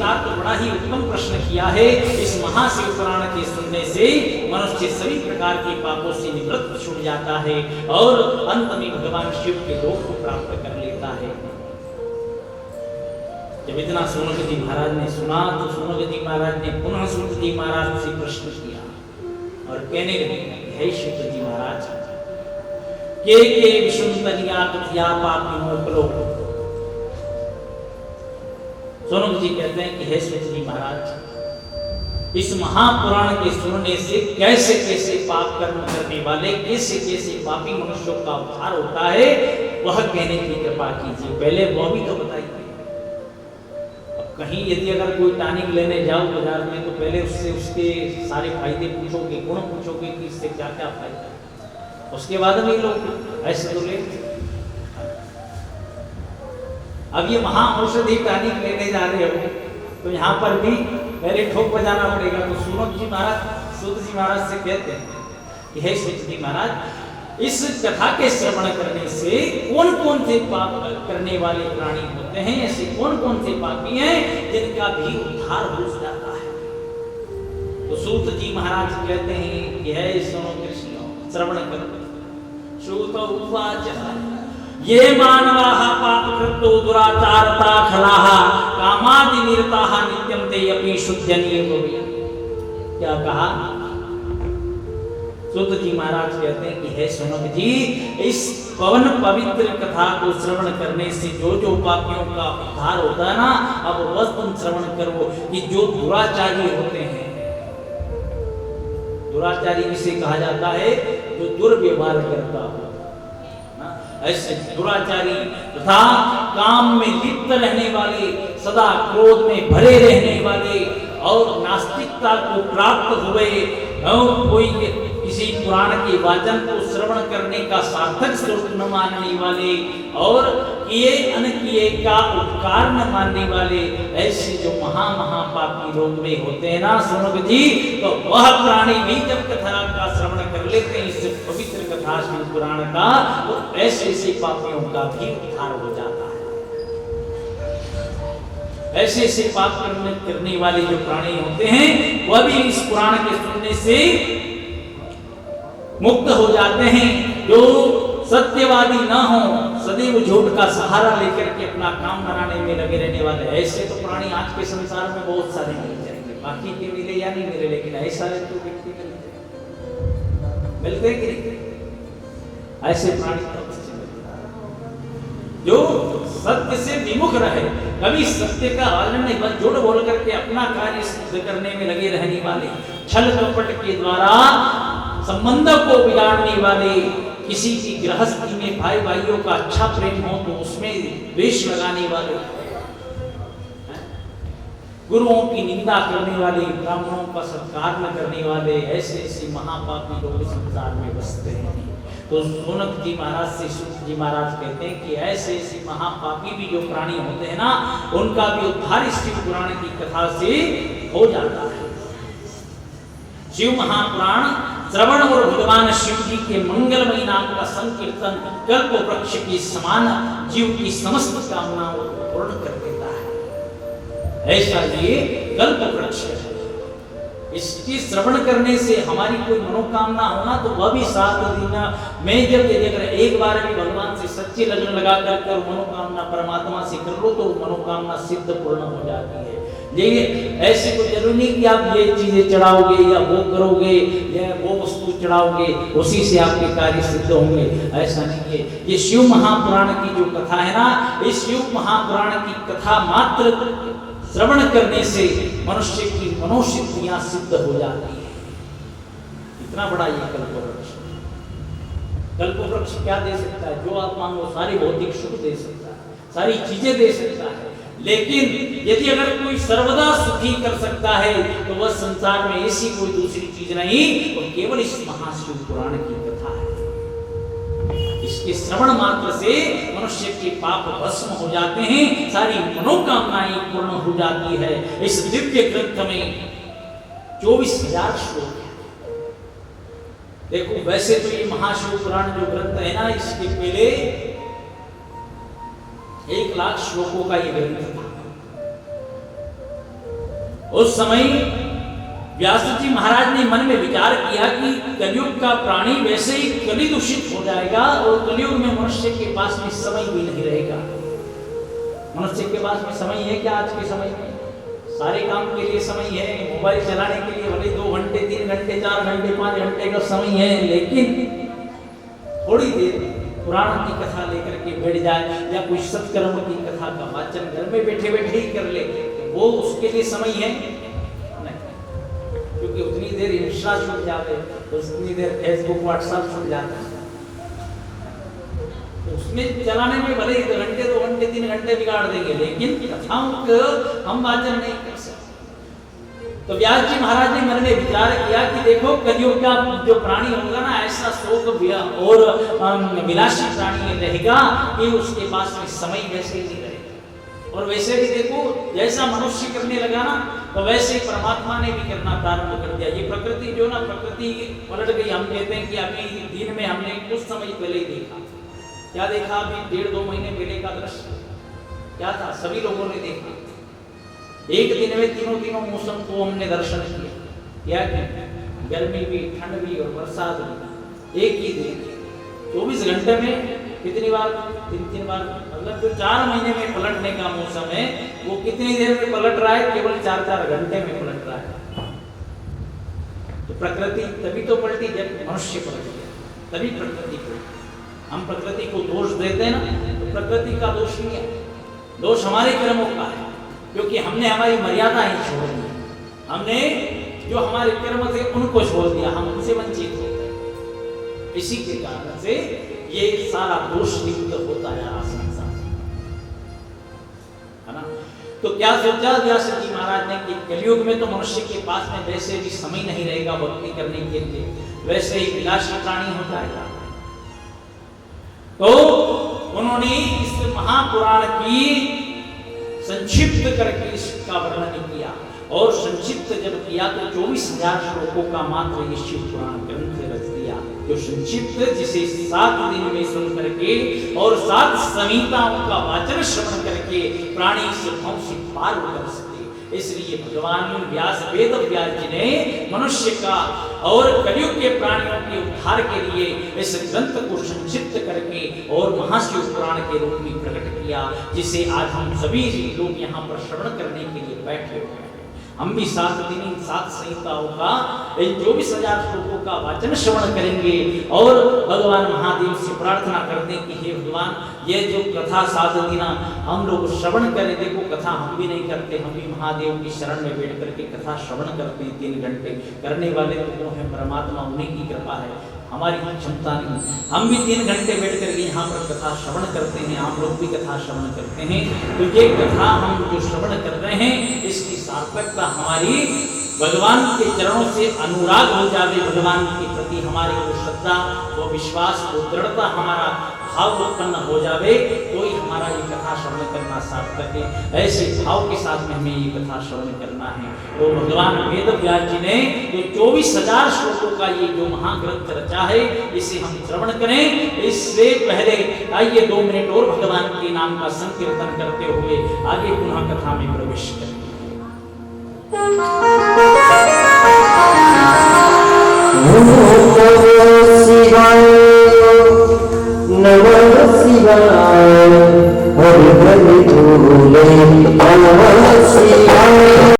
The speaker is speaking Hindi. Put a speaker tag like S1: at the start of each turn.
S1: प्रकार तो बड़ा ही उत्तम प्रश्न किया है। इस महाशिव पुराण के सुनने से मनुष्य सभी प्रकार के पापों से निवृत्त छूट जाता है और अंत में भगवान शिव के लोक को प्राप्त कर लेता है। जब इतना सोनक जी महाराज ने सुना तो सोनक जी महाराज ने पुनः सूत जी महाराज से प्रश्न किया और कहने लगे, हे सूत जी महाराज, के विशुंतनिया कथिया पापिनो कलो। सोनक जी कहते हैं कि हे सूत जी महाराज, इस महापुराण के सुनने से कैसे कैसे पाप कर्म करने वाले, कैसे कैसे पापी मनुष्यों का उद्धार होता है, वह कहने की कृपा कीजिए। पहले वह भी तो बताइए। अब कहीं यदि अगर कोई टॉनिक लेने जाओ बाजार में तो पहले उससे उसके सारे फायदे पूछोगे, गुण पूछोगे कि इससे क्या क्या फायदा है, उसके बाद में लोग ऐसे तो ले। अब ये महा औषधि टॉनिक लेने जा रहे हो तो यहाँ पर भी पहले ठोक बजाना पड़ेगा। तो सूत जी महाराज से कहते हैं कि हे सूत जी महाराज, इस कथा के श्रवण करने से कौन कौन से पाप करने वाले प्राणी होते हैं, ऐसे कौन कौन से पापी हैं जिनका भी उद्धार हो जाता है। तो सूत जी महाराज कहते हैं कि हे सुनो कृष्ण, श्रवण करो। सूत उवाच, ये मानवाः पापकृतो दुराचारता खलाः कामादि निरताः नित्यं ते अपि शुद्ध्यनिव भवेत्। क्या कहा? सूत जी महाराज कहते हैं कि हे सोनक जी, इस पवन पवित्र कथा को श्रवण करने से जो जो पापियों का उद्धार होता है ना, अब बस तुम श्रवण करो कि जो दुराचारी होते हैं, दुराचारी किसे कहा जाता है? जो दुर्व्यवहार करता हो, ऐसे दुराचारी तथा काम में लिप्त रहने वाले, सदा क्रोध में भरे रहने वाले और नास्तिकता को प्राप्त हुए और कोई किसी पुराण के वाचन को श्रवण करने का सार्थक स्वरूप न मानने वाले और किए अनकिए का उपकार न मानने वाले, ऐसे जो महापापी लोग में होते हैं ना सोनक जी, तो वह प्राणी भी जब कथा का श्रवण कर लेते हैं, इस पवित्र कथा शिव पुराण का, तो ऐसे ऐसे पापियों का भी उद्धार हो जाता है। ऐसे ऐसे पाप करने वाले जो प्राणी होते हैं वह भी इस पुराण के सुनने से मुक्त हो जाते हैं। जो सत्यवादी ना हो, सदैव झूठ का सहारा लेकर के अपना काम बनाने में लगे रहने वाले, ऐसे तो प्राणी आज के संसार में बहुत सारे मिल जाएंगे। बाकी के मिले या नहीं मिले, लेकिन ऐसा तो व्यक्ति मिलते कि नहीं? ऐसे प्राणी जो सत्य से विमुख रहे, कभी सत्य का आचरण नहीं, बस झूठ बोल करके अपना कार्य सिद्ध करने में लगे रहने वाले, छल कपट के द्वारा संबंधों को बिगाड़ने वाले, किसी की गृहस्थी में भाई भाइयों का अच्छा प्रेम हो तो उसमें द्वेष लगाने वाले, गुरुओं की निंदा करने वाले, ब्राह्मणों का सत्कार न करने वाले, ऐसे ऐसे महापापी लोग संसार में बसते हैं। तो सोनक जी महाराज से सूत जी महाराज कहते हैं कि ऐसे ऐसे महापापी भी जो प्राणी होते हैं ना, उनका भी उद्धार शिव पुराण की कथा से हो जाता है। शिव महापुराण श्रवण और भगवान शिव जी के मंगलमय नाम का संकीर्तन कल्प वृक्ष के समान जीव की समस्त कामनाओं को पूर्ण कर देता है। ऐसा ये कल्प वृक्ष है। इसकी श्रवण करने से हमारी कोई मनोकामना होना तो वह भी 7 दिन में, जब यदि अगर एक बार भी भगवान से सच्चे लगन लगा करके और मनोकामना परमात्मा से कर लो तो मनोकामना सिद्ध पूर्ण हो जाती है। लेकिन ऐसे कोई जरूरी नहीं कि आप ये चीजें चढ़ाओगे या वो करोगे या वो वस्तु चढ़ाओगे उसी से आपके कार्य सिद्ध होंगे, ऐसा नहीं है। ये शिव महापुराण की जो कथा है ना, इस शिव महापुराण की कथा मात्र श्रवण करने से मनुष्य की मनोसिद्धियां सिद्ध हो जाती है। इतना बड़ा ये कल्पवृक्ष। कल्पवृक्ष क्या दे सकता है? जो आप मांगो सारी भौतिक सुख दे सकता है, सारी चीजें दे सकता है, लेकिन यदि अगर कोई सर्वदा सुखी कर सकता है तो वह संसार में ऐसी कोई दूसरी चीज नहीं, और केवल इस महाशिव पुराण की कथा है। इसके श्रवण मात्र से मनुष्य के पाप भस्म हो जाते हैं, सारी मनोकामनाएं पूर्ण हो जाती है। इस दिव्य ग्रंथ में 24,000 श्लोक है। देखो वैसे तो ये महाशिव पुराण जो ग्रंथ है ना, इसके पहले 1 लाख श्लोकों का ये ग्रंथ था, उस समय व्यास जी महाराज ने मन में विचार किया कि कलयुग का प्राणी वैसे ही कली दूषित हो जाएगा और कलयुग में मनुष्य के पास में समय भी नहीं रहेगा। मनुष्य के पास में समय है क्या? आज के समय में सारे काम के लिए समय है, मोबाइल चलाने के लिए भले 2 घंटे 3 घंटे 4 घंटे 5 घंटे का समय है, लेकिन थोड़ी देर पुराण की कथा लेकर के बैठ जाए या कोई सत्कर्म की कथा का वाचन घर में बैठे बैठे ही कर ले, तो वो उसके लिए समय है नहीं। क्योंकि उतनी देर इंस्टा छूट जाते, उतनी देर फेसबुक व्हाट्सएप छूट जाता है, तो उसमें चलाने में भले 1 घंटे 2 घंटे 3 घंटे बिगाड़ देंगे, लेकिन कथाओं को हम वाचन नहीं कर सकते। तो व्यास जी महाराज ने मन में विचार किया कि देखो कलयुग का जो प्राणी होगा ना, ऐसा शोक और विलासी प्राणी रहेगा कि उसके पास में समय वैसे ही नहीं रहेगा। और वैसे भी देखो जैसा मनुष्य करने लगा ना, तो वैसे ही परमात्मा ने भी करना प्रारंभ कर दिया। ये प्रकृति जो ना, प्रकृति पलट गई। हम कहते हैं कि अभी दिन में हमने कुछ समय पहले ही देखा, क्या देखा? अभी 1.5-2 महीने पहले का दृश्य क्या था? सभी लोगों ने देखा। एक दिन में तीनों मौसम को हमने दर्शन किया। क्या? गर्मी भी, ठंड भी और बरसात भी एक ही दिन, 24 घंटे में कितनी बार? 3 बार। मतलब जो 4 महीने में पलटने का मौसम है, वो कितनी देर में पलट रहा है? केवल 4 घंटे में पलट रहा है। तो प्रकृति तभी तो पलटी जब मनुष्य पलट गया, तभी प्रकृति पलटी। हम प्रकृति को दोष देते हैं ना, तो प्रकृति का दोष नहीं है, दोष हमारे कर्मों का है, क्योंकि हमने हमारी मर्यादाएं छोड़ दी। हमने जो हमारे कर्म थे उनको छोड़ दिया, हम उनसे वंचित हो गए। इसी के कारण से ये सारा दोष लिप्त होता जा रहा संसार, है ना। तो क्या सोचा व्यास जी महाराज ने कि कलयुग में तो मनुष्य के पास में वैसे भी समय नहीं रहेगा भक्ति करने के लिए, वैसे ही विलासी प्राणी हो जाएगा। तो उन्होंने इस महापुराण की संक्षिप्त करके इसका वर्णन किया, और संक्षिप्त जब किया तो 24,000 श्लोकों का मात्र ये शिव पुराण ग्रंथ रच दिया, जो संक्षिप्त जिसे 7 दिन में सुन करके और 7 संहिताओं का वाचन श्रवण करके प्राणी इस भाव से पार उतर सके। इसलिए भगवान व्यास वेद व्यास जी ने मनुष्य का और कलयुग के प्राणियों के उद्धार के लिए इस ग्रंथ को संक्षिप्त करके और महाशिव पुराण के रूप में प्रकट किया, जिसे आज हम सभी लोग यहाँ पर श्रवण करने के लिए बैठे हुए हैं। हम भी 7 दिन इन 7 संहिताओं का 24,000 श्लोकों का वाचन श्रवण करेंगे और भगवान महादेव से प्रार्थना करते हैं कि हे भगवान, ये जो कथा 7 दिन हम लोग श्रवण करें। देखो कथा हम भी नहीं करते, हम भी महादेव की शरण में बैठ करके कथा श्रवण करते हैं 3 घंटे। करने वाले तो है परमात्मा, उन्हीं की कृपा है, हमारी क्षमता नहीं। हम भी 3 घंटे बैठ करके यहाँ पर कथा श्रवण करते हैं, आप लोग भी कथा श्रवण करते हैं। तो ये कथा हम जो श्रवण कर रहे हैं, इसकी सार्थकता हमारी भगवान के चरणों से अनुराग हो जाए, भगवान के प्रति हमारी वो श्रद्धा, वो विश्वास, वो दृढ़ता, हमारा भाव उत्पन्न हो जावे, तो ही हमारा ये कथा श्रवण करना सार्थक है। ऐसे भाव के साथ में हमें ये कथा श्रवण करना है। तो भगवान वेद व्यास जी ने जो 24,000 श्लोकों का ये जो महाग्रंथ रचा है, इसे हम श्रवण करें। इससे पहले आइए 2 मिनट और भगवान के नाम का संकीर्तन करते हुए आगे पुनः कथा में प्रवेश करें।
S2: नमः शिवाय, हरि हरि बोले नमः शिवाय।